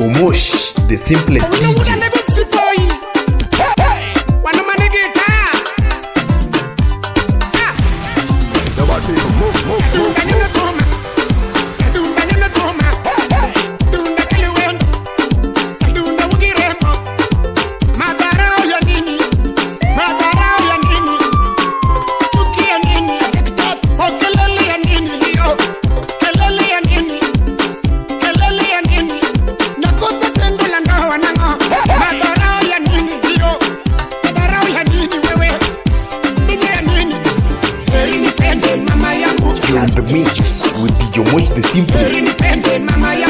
Omosh, the simplest DJ. You're in the mix with DJ Omosh, the simplest.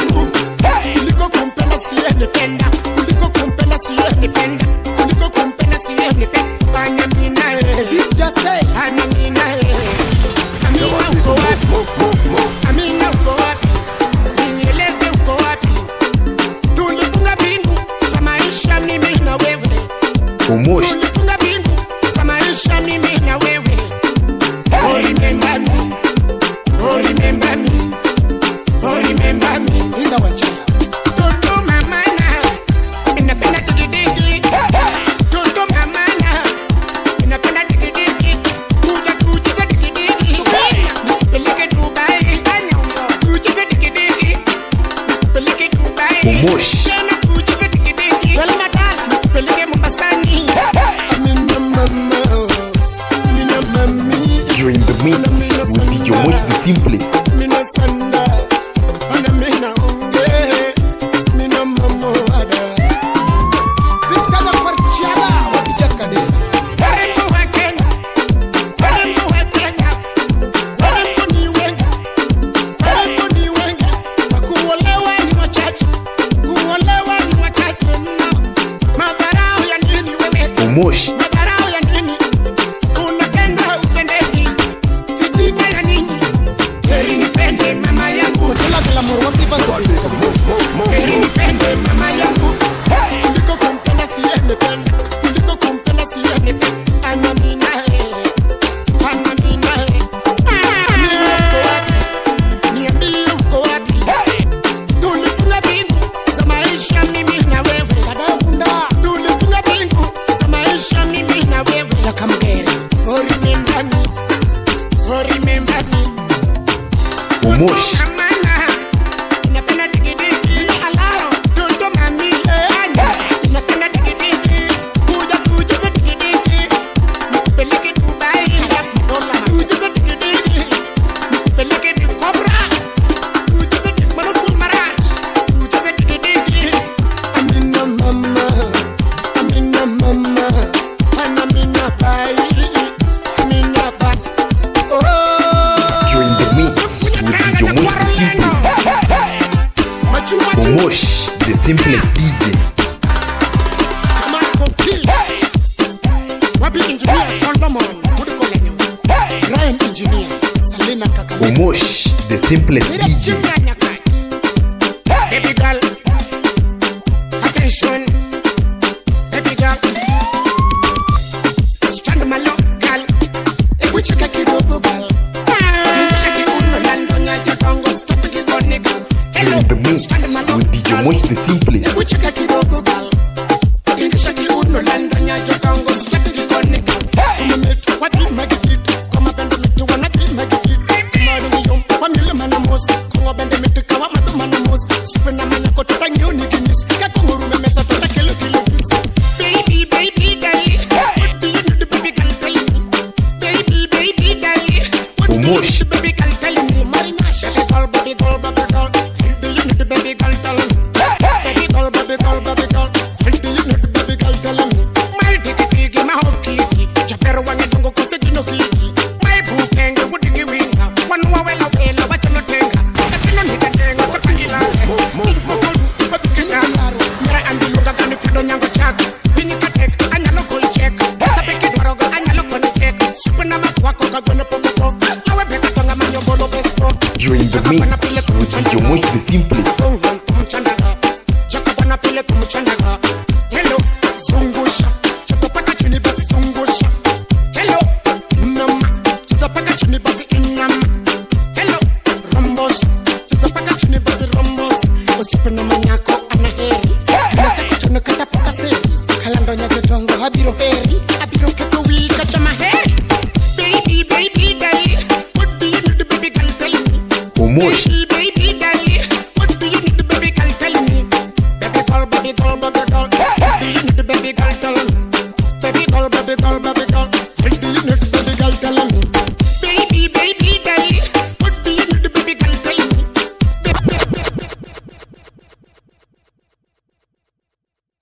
Omosh. Omosh. You're in the mix with DJ Omosh, the simplest. Omosh. Omosh. Omosh, the simplest DJ. Omosh, the simplest DJ. Baby girl, attention. Baby girl, stand my local. We check a kidogo girl. You're in the mix with DJ Omosh, the simplest. Omosh. You're in the mix with DJ Omosh, the simplest. Hello, your heri, abiroke kuwika cha maheri. Baby, baby, baby, what do you do, baby girl, tell me. Omoshi